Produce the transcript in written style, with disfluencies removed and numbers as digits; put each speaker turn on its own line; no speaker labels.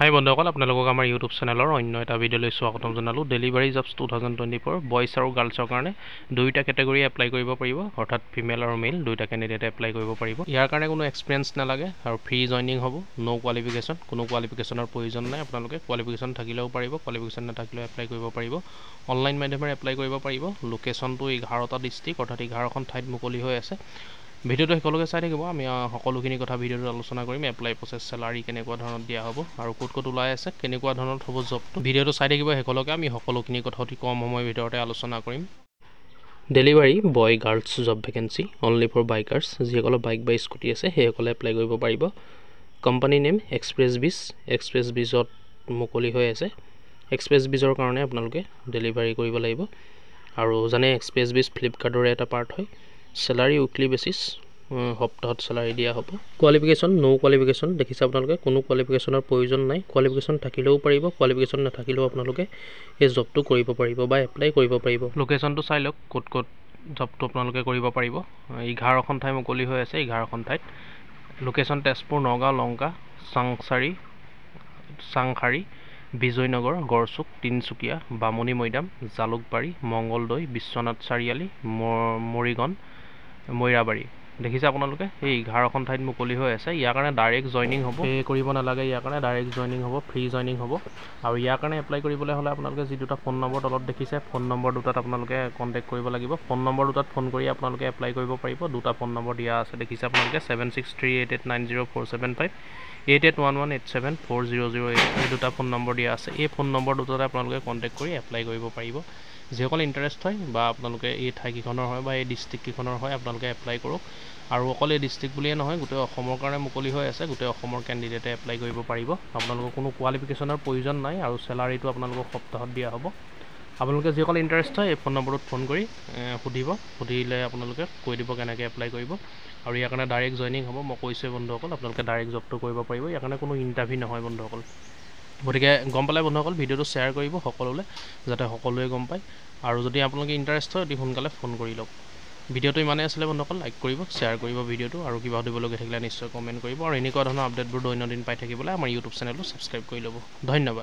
হাই বন্ধুসকল, আপোনালোকক আমাৰ ইউটিউব চেনেলৰ অন্য এটা ভিডিঅ'লৈ স্বাগতম জনালোঁ। ডেলিভাৰী জবছ 2024 বয়ছ আৰু গাৰ্লছৰ কাৰণে দুইটা কেটেগৰী এপ্লাই কৰিব পাৰিব, অৰ্থাৎ ফিমেল আৰু মেল দুইটা কেণ্ডিডেটে এপ্লাই কৰিব পাৰিব। ইয়াৰ কাৰণে কোনো এক্সপিৰিয়েঞ্চ নালাগে আৰু ফ্ৰী জইনিং হ'ব, ন' কোৱালিফিকেশ্যন, কোনো কোৱালিফিকেশ্যনৰ প্ৰয়োজন নাই। আপোনালোকে কোৱালিফিকেশ্যন থাকিলেও পাৰিব, কোৱালিফিকেশ্যন নাথাকিলেও এপ্লাই কৰিব পাৰিব। অনলাইন মাধ্যমেৰে এপ্লাই কৰিব পাৰিব। লোকেশ্যনটো 11টা ডিষ্ট্ৰিক্ট, অৰ্থাৎ 11খন ঠাইত মুকলি হৈ আছে। ভিডিঅ'টো শেষলৈকে চাই থাকিব। আমি সকলোখিনি কথা ভিডিঅ'টোত আলোচনা কৰিম। এপ্লাই প্ৰচেছ, চেলাৰী কেনেকুৱা ধৰণত দিয়া হ'ব আৰু ক'ত ওলাই আছে, কেনেকুৱা ধৰণত হ'ব জবটো। ভিডিঅ'টো চাই থাকিব শেষলৈকে। আমি সকলোখিনি কথা অতি কম সময়ৰ ভিতৰতে আলোচনা কৰিম। Delivery boy girls job vacancy only for bikers. যিসকলৰ বাইক বা স্কুটি আছে সেইসকলে এপ্লাই কৰিব পাৰিব। Company name XpressBees. এক্সপ্ৰেছ বিজত মুকলি হৈ আছে। এক্সপ্ৰেছ বিজৰ কাৰণে আপোনালোকে ডেলিভাৰী কৰিব লাগিব। আৰু জানে এক্সপ্ৰেছ বিজ ফ্লিপকাৰ্টৰে এটা পাৰ্ট হয়। চেলাৰী উইকলি বেচিছ, সপ্তাহত চেলাৰী দিয়া হ'ব। কোৱালিফিকেশ্যন, ন' কোৱালিফিকেশ্যন দেখিছে আপোনালোকে, কোনো কোৱালিফিকেশ্যনৰ প্ৰয়োজন নাই। কোৱালিফিকেশ্যন থাকিলেও পাৰিব, কোৱালিফিকেশ্যন নাথাকিলেও আপোনালোকে এই জবটো কৰিব পাৰিব বা এপ্লাই কৰিব পাৰিব। লোকেশ্যনটো চাই লওক, ক'ত জবটো আপোনালোকে কৰিব পাৰিব। 11খন ঠাই মুকলি হৈ আছে, 11খন ঠাইত। লোকেশ্যন তেজপুৰ, নগাঁও, লংকা, চাংখাৰী, বিজয়নগৰ, গড়চুক, তিনিচুকীয়া, বামুণী মৈদাম, জালুকবাৰী, মংগলদৈ, বিশ্বনাথ চাৰিআলি, মৰিগাঁও, মৈৰাবাৰী। দেখিছে আপোনালোকে এই 11খন ঠাইত মুকলি হৈ আছে। ইয়াৰ কাৰণে ডাইৰেক্ট জইনিং হ'ব, পে কৰিব নালাগে। ইয়াৰ কাৰণে ডাইৰেক্ট জইনিং হ'ব, ফ্ৰী জইনিং হ'ব। আৰু ইয়াৰ কাৰণে এপ্লাই কৰিবলৈ হ'লে আপোনালোকে যি দুটা ফোন নম্বৰ তলত দেখিছে, ফোন নম্বৰ দুটাত আপোনালোকে কণ্টেক্ট কৰিব লাগিব। ফোন নম্বৰ দুটাত ফোন কৰি আপোনালোকে এপ্লাই কৰিব পাৰিব। দুটা ফোন নম্বৰ দিয়া আছে, দেখিছে আপোনালোকে 7638890475, 8811874008। এই দুটা ফোন নম্বৰ দিয়া আছে। এই ফোন নম্বৰ দুটাতে আপোনালোকে কণ্টেক্ট কৰি এপ্লাই কৰিব পাৰিব। যিসকল ইণ্টাৰেষ্ট হয় বা আপোনালোকে এই ঠাইকেইখনৰ হয় বা এই ডিষ্ট্ৰিক্টকেইখনৰ হয়, আপোনালোকে এপ্লাই কৰক। আৰু অকল এই ডিষ্ট্ৰিক্ট বুলিয়ে নহয়, গোটেই অসমৰ কাৰণে মুকলি হৈ আছে। গোটেই অসমৰ কেণ্ডিডেটে এপ্লাই কৰিব পাৰিব। আপোনালোকৰ কোনো কোৱালিফিকেশ্যনৰ প্ৰয়োজন নাই আৰু চেলাৰীটো আপোনালোকক সপ্তাহত দিয়া হ'ব। আপোনালোকে যিসকল ইণ্টাৰেষ্ট হয় এই ফোন নম্বৰটোত ফোন কৰি সুধিব। সুধিলে আপোনালোকে কৈ দিব কেনেকৈ এপ্লাই কৰিব। আৰু ইয়াৰ কাৰণে ডাইৰেক্ট জইনিং হ'ব। মই কৈছোঁৱে বন্ধুসকল, আপোনালোকে ডাইৰেক্ট জবটো কৰিব পাৰিব। ইয়াৰ কাৰণে কোনো ইণ্টাৰভিউ নহয় বন্ধুসকল। গতিকে গম পালে বন্ধুসকল, ভিডিঅ'টো শ্বেয়াৰ কৰিব সকলোলৈ, যাতে সকলোৱে গম পায়। আৰু যদি আপোনালোকে ইণ্টাৰেষ্ট হয় অতি সোনকালে ফোন কৰি লওক। ভিডিঅ'টো ইমানেই আছিলে বন্ধুসকল। লাইক কৰিব, শ্বেয়াৰ কৰিব ভিডিঅ'টো, আৰু কিবা সুধিবলগীয়া থাকিলে নিশ্চয় কমেণ্ট কৰিব। আৰু এনেকুৱা ধৰণৰ আপডেটবোৰ দৈনন্দিন পাই থাকিবলৈ আমাৰ ইউটিউব চেনেলটো ছাবস্ক্ৰাইব কৰি ল'ব। ধন্যবাদ।